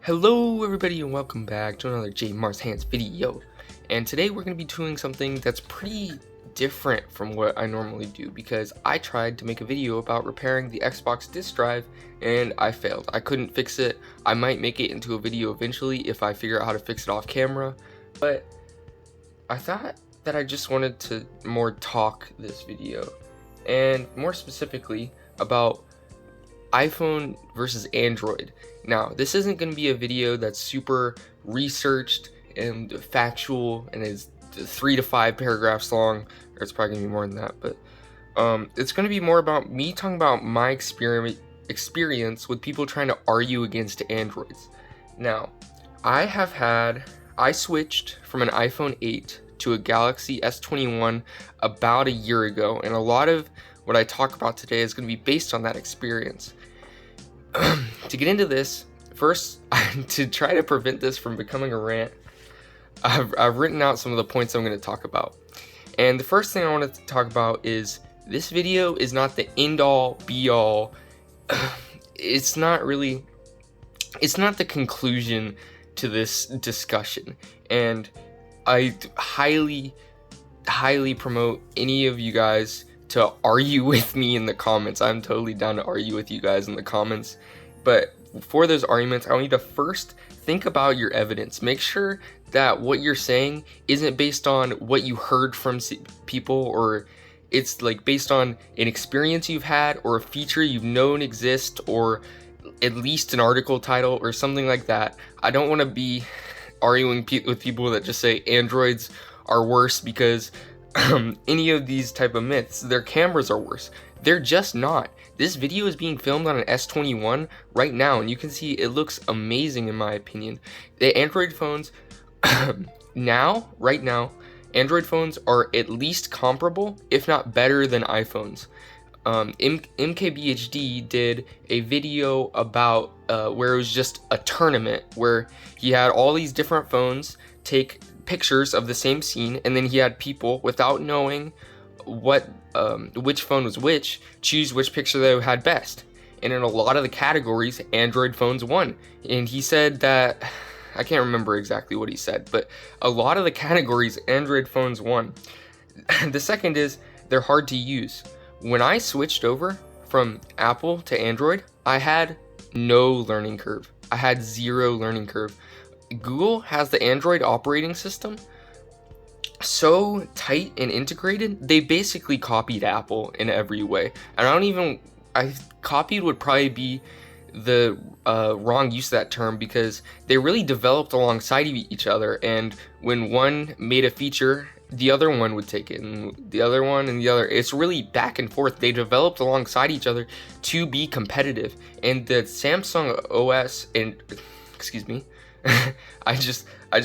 Hello everybody and welcome back to another J Mars Hands video. And today we're going to be doing something that's pretty different from what I normally do, because I tried to make a video about repairing the Xbox disk drive and I failed. I couldn't fix it. I might make it into a video eventually if I figure out how to fix it off camera, but I thought that I just wanted to more talk this video, and more specifically about iPhone versus Android. Now, this isn't going to be a video that's super researched and factual and is 3 to 5 paragraphs long, or it's probably going to be more than that, but it's going to be more about me talking about my experience with people trying to argue against Androids. Now, I switched from an iPhone 8 to a Galaxy S21 about a year ago, and a lot of what I talk about today is going to be based on that experience. To get into this, first, to try to prevent this from becoming a rant, I've written out some of the points I'm going to talk about. And the first thing I wanted to talk about is this video is not the end-all, be-all. It's not the conclusion to this discussion. And I highly promote any of you guys to argue with me in the comments. I'm totally down to argue with you guys in the comments. But for those arguments, I want you to first think about your evidence. Make sure that what you're saying isn't based on what you heard from people, or it's like based on an experience you've had or a feature you've known exists, or at least an article title or something like that. I don't want to be arguing with people that just say Androids are worse because any of these type of myths, their cameras are worse. They're just not. This video is being filmed on an S21 right now, and you can see it looks amazing in my opinion. The Android phones right now, Android phones are at least comparable, if not better than iPhones. MKBHD did a video about where it was just a tournament where he had all these different phones take pictures of the same scene, and then he had people, without knowing which phone was which, choose which picture they had best. And in a lot of the categories, Android phones won. And he said that, I can't remember exactly what he said, but a lot of the categories, Android phones won. The second is they're hard to use. When I switched over from Apple to Android, I had no learning curve. I had zero learning curve. Google has the Android operating system so tight and integrated, they basically copied Apple in every way. And copied would probably be the wrong use of that term, because they really developed alongside each other, and when one made a feature, the other one would take it, and the other one, and the other. It's really back and forth. They developed alongside each other to be competitive. And the Samsung OS, and excuse me, I just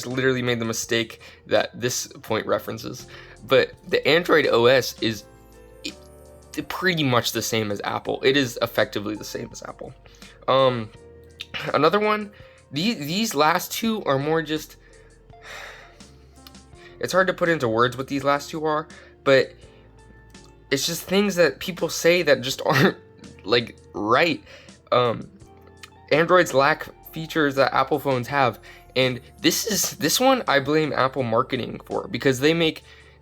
literally made the mistake that this point references, but the Android OS is pretty much the same as Apple. It is effectively the same as Apple. Another one, these last two are more just, it's hard to put into words what these last two are, but it's just things that people say that just aren't like right. Androids lack features that Apple phones have, and this one I blame Apple marketing for, because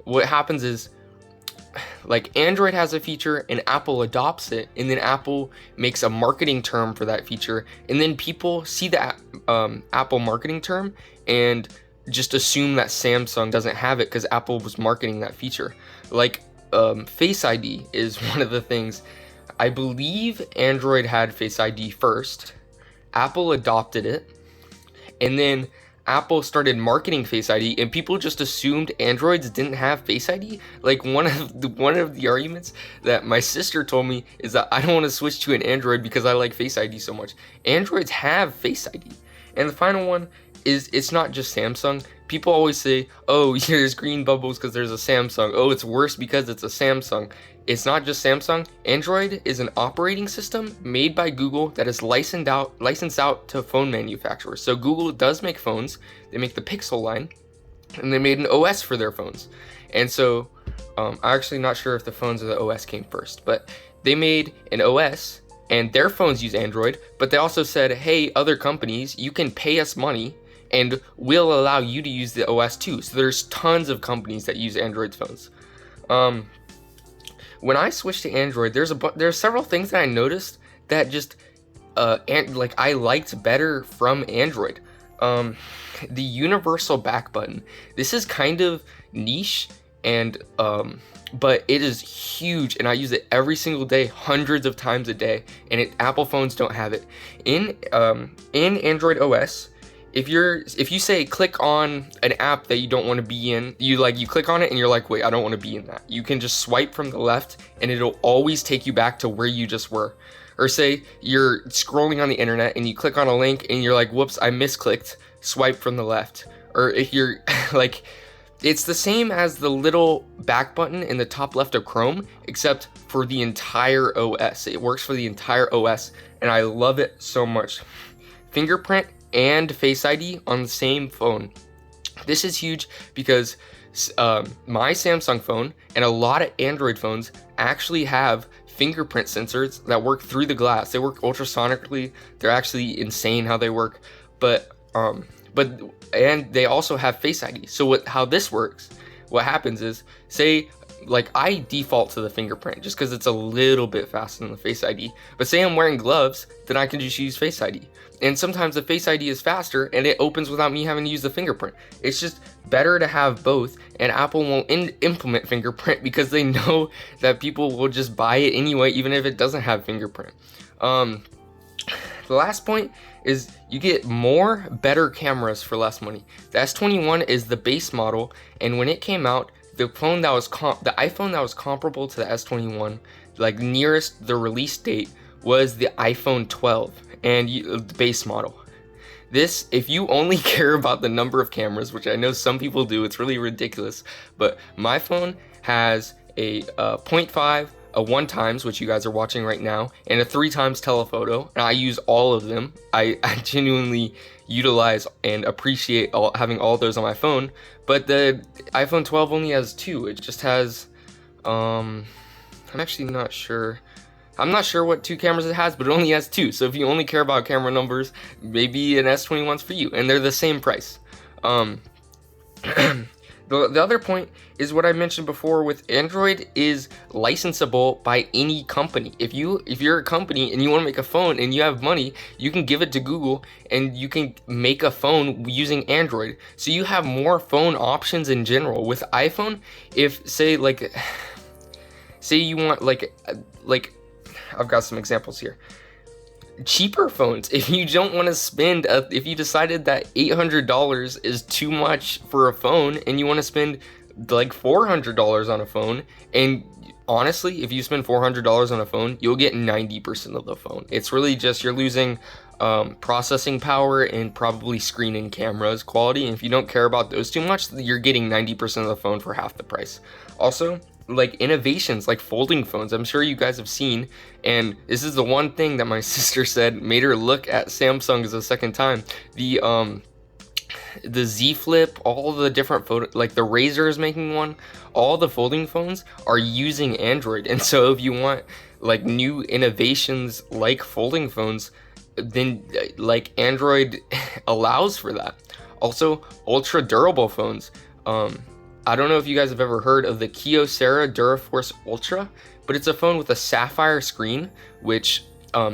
what happens is, like, Android has a feature and Apple adopts it, and then Apple makes a marketing term for that feature, and then people see the Apple marketing term and just assume that Samsung doesn't have it because Apple was marketing that feature. Like Face ID is one of the things. I believe Android had Face ID first, Apple adopted it, and then Apple started marketing Face ID, and people just assumed Androids didn't have Face ID. Like, one of the arguments that my sister told me is that I don't want to switch to an Android because I like Face ID so much. Androids have Face ID. And the final one is, it's not just Samsung. People always say, oh, there's green bubbles because there's a Samsung. Oh, it's worse because it's a Samsung. It's not just Samsung. Android is an operating system made by Google that is licensed out to phone manufacturers. So Google does make phones. They make the Pixel line, and they made an OS for their phones. And so I'm actually not sure if the phones or the OS came first, but they made an OS and their phones use Android, but they also said, hey, other companies, you can pay us money and we'll allow you to use the OS too. So there's tons of companies that use Android phones. When I switched to Android, there's several things that I noticed that just like I liked better from Android. The universal back button. This is kind of niche, and but it is huge, and I use it every single day, hundreds of times a day, and Apple phones don't have it. In Android OS, if you say click on an app that you don't want to be in, you click on it and you're like, wait, I don't want to be in that. You can just swipe from the left and it'll always take you back to where you just were. Or say you're scrolling on the internet and you click on a link and you're like, whoops, I misclicked, swipe from the left. Or if you're like, it's the same as the little back button in the top left of Chrome, except for the entire OS. It works for the entire OS, and I love it so much. Fingerprint and Face ID on the same phone. This is huge because my Samsung phone and a lot of Android phones actually have fingerprint sensors that work through the glass. They work ultrasonically. They're actually insane how they work, and they also have Face ID. So how this works, what happens is, say, like I default to the fingerprint just because it's a little bit faster than the Face ID. But say I'm wearing gloves, then I can just use Face ID. And sometimes the Face ID is faster and it opens without me having to use the fingerprint. It's just better to have both, and Apple won't implement fingerprint because they know that people will just buy it anyway, even if it doesn't have fingerprint. The last point is you get more better cameras for less money. The S21 is the base model, and when it came out, the iPhone that was comparable to the S21, like nearest the release date, was the iPhone 12 and the base model. This, if you only care about the number of cameras, which I know some people do, it's really ridiculous, but my phone has a 0.5, a 1x, which you guys are watching right now, and a 3x telephoto, and I use all of them. I genuinely utilize and appreciate having all those on my phone, but the iPhone 12 only has 2. It just has, I'm actually not sure. I'm not sure what 2 cameras it has, but it only has 2. So if you only care about camera numbers, maybe an S21's for you, and they're the same price. The other point is what I mentioned before with Android is licensable by any company. If you're a company and you want to make a phone and you have money, you can give it to Google and you can make a phone using Android. So you have more phone options in general. With iPhone, if say you want like I've got some examples here. Cheaper phones, if you don't want to spend if you decided that $800 is too much for a phone and you want to spend like $400 on a phone, and honestly, if you spend $400 on a phone, you'll get 90% of the phone. It's really just you're losing processing power and probably screen and cameras quality, and if you don't care about those too much, you're getting 90% of the phone for half the price. Also, like innovations like folding phones, I'm sure you guys have seen, and this is the one thing that my sister said made her look at Samsung a second time. The Z Flip, all the different like the Razer is making one, all the folding phones are using Android. And so if you want like new innovations like folding phones, then like Android allows for that. Also, ultra durable phones. I don't know if you guys have ever heard of the Kyocera DuraForce Ultra, but it's a phone with a sapphire screen, which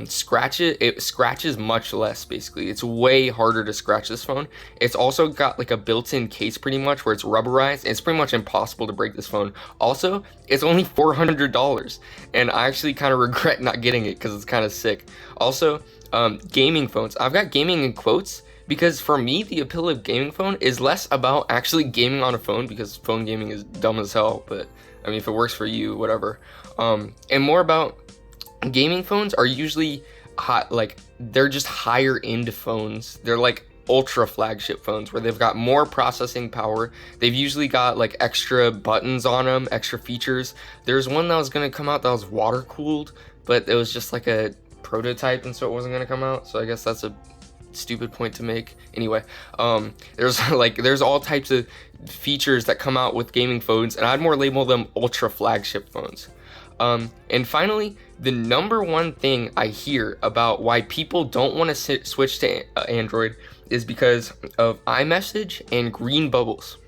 scratches much less. Basically, it's way harder to scratch this phone. It's also got like a built-in case pretty much where it's rubberized. It's pretty much impossible to break this phone. Also, it's only $400, and I actually kind of regret not getting it because it's kind of sick. Also, gaming phones. I've got gaming in quotes, because for me, the appeal of gaming phone is less about actually gaming on a phone, because phone gaming is dumb as hell, but I mean, if it works for you, whatever. And more about gaming phones are usually hot, like they're just higher end phones. They're like ultra flagship phones where they've got more processing power. They've usually got like extra buttons on them, extra features. There's one that was gonna come out that was water cooled, but it was just like a prototype, and so it wasn't gonna come out. So I guess that's a stupid point to make. Anyway, there's all types of features that come out with gaming phones, and I'd more label them ultra flagship phones. And finally, the number one thing I hear about why people don't want to switch to Android is because of iMessage and green bubbles.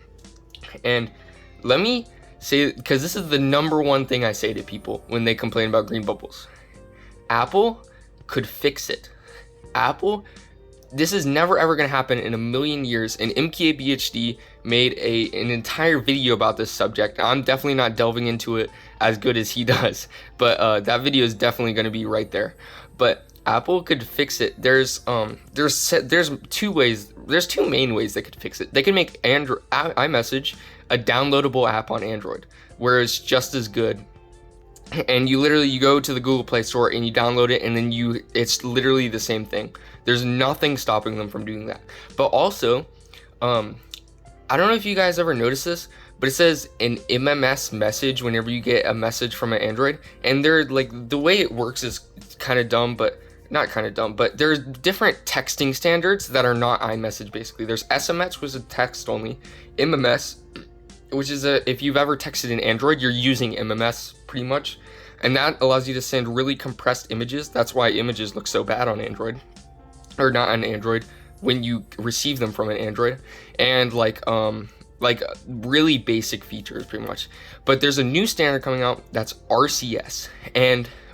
And let me say, because this is the number one thing I say to people when they complain about green bubbles. Apple could fix it. This is never ever going to happen in a million years. And MKBHD made an entire video about this subject. I'm definitely not delving into it as good as he does, but that video is definitely going to be right there. But Apple could fix it. There's two ways. There's two main ways they could fix it. They can make iMessage a downloadable app on Android, where it's just as good. And you go to the Google Play Store and you download it, and then it's literally the same thing. There's nothing stopping them from doing that. But also, I don't know if you guys ever noticed this, but it says an MMS message whenever you get a message from an Android. And they're like, the way it works is kind of dumb, but not kind of dumb, but there's different texting standards that are not iMessage basically. There's SMS, which is text only. MMS, which is if you've ever texted in Android, you're using MMS pretty much. And that allows you to send really compressed images. That's why images look so bad on Android, or not on Android, when you receive them from an Android. And like really basic features pretty much. But there's a new standard coming out that's RCS.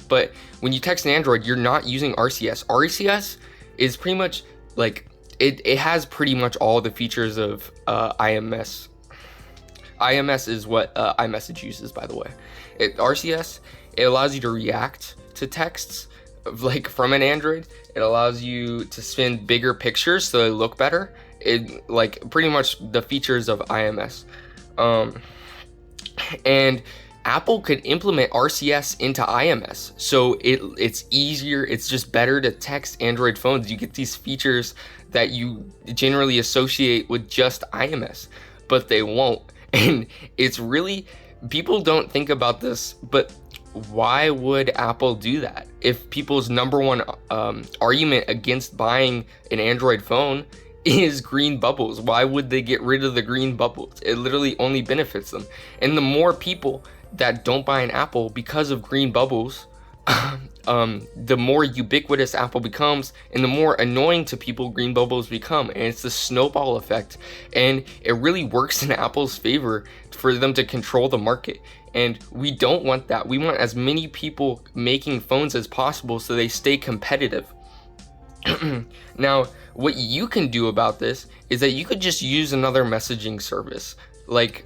But when you text an Android, you're not using RCS. RCS is pretty much like, it has pretty much all the features of IMS. IMS is what iMessage uses, by the way. RCS, it allows you to react to texts like from an Android. It allows you to send bigger pictures so they look better. It like pretty much the features of IMS. And Apple could implement RCS into IMS, so it's easier. It's just better to text Android phones. You get these features that you generally associate with just IMS, but they won't. And it's really, people don't think about this, but why would Apple do that? If people's number one argument against buying an Android phone is green bubbles, why would they get rid of the green bubbles? It literally only benefits them. And the more people that don't buy an Apple because of green bubbles, the more ubiquitous Apple becomes, and the more annoying to people green bubbles become. And it's the snowball effect, and it really works in Apple's favor for them to control the market. And we don't want that. We want as many people making phones as possible so they stay competitive. Now, what you can do about this is that you could just use another messaging service. Like,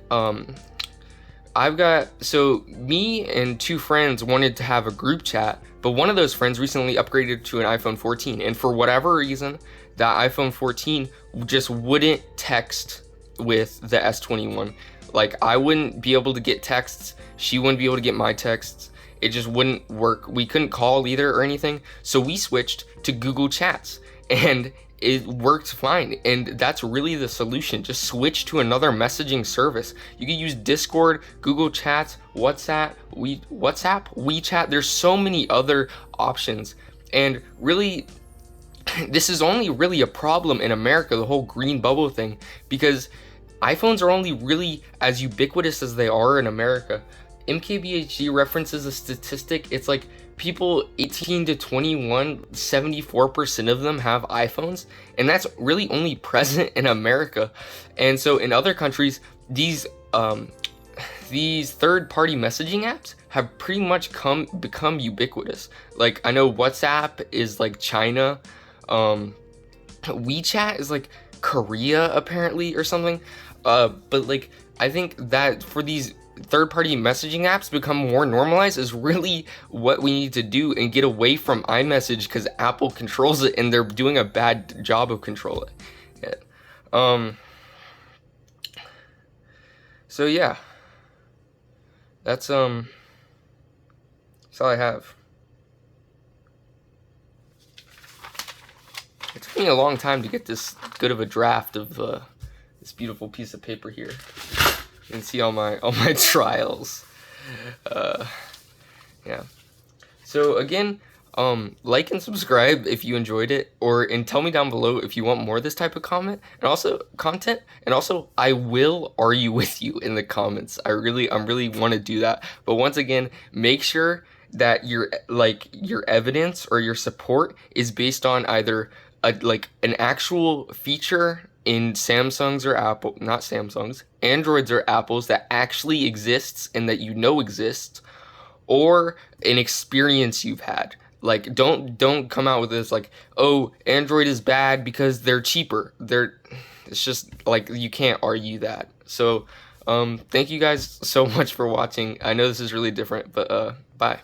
so me and two friends wanted to have a group chat, but one of those friends recently upgraded to an iPhone 14, and for whatever reason, that iPhone 14 just wouldn't text with the S21. Like, I wouldn't be able to get texts, she wouldn't be able to get my texts. It just wouldn't work. We couldn't call either or anything, so we switched to Google Chats, and it worked fine. And that's really the solution. Just switch to another messaging service. You can use Discord, Google Chats, WhatsApp, WeChat. There's so many other options. And really, this is only really a problem in America, the whole green bubble thing, because iPhones are only really as ubiquitous as they are in America. MKBHD references a statistic. It's like people 18 to 21, 74% of them have iPhones, and that's really only present in America. And so in other countries, these third-party messaging apps have pretty much become ubiquitous. Like, I know WhatsApp is like China, WeChat is like Korea apparently or something. But like, I think that for these third-party messaging apps become more normalized is really what we need to do, and get away from iMessage, because Apple controls it and they're doing a bad job of controlling it. So yeah, that's all I have. It took me a long time to get this good of a draft of this beautiful piece of paper here. You can see all my trials. Yeah. So again, Like and subscribe if you enjoyed it, and tell me down below if you want more of this type of content, and also I will argue with you in the comments. I'm really want to do that. But once again, make sure that your evidence or your support is based on either an actual feature in Samsung's or Apple, not Samsung's, Androids or Apples that actually exists and that you know exists, or an experience you've had. Like, don't come out with this like, oh, Android is bad because they're cheaper. It's just like you can't argue that. So, thank you guys so much for watching. I know this is really different, but bye.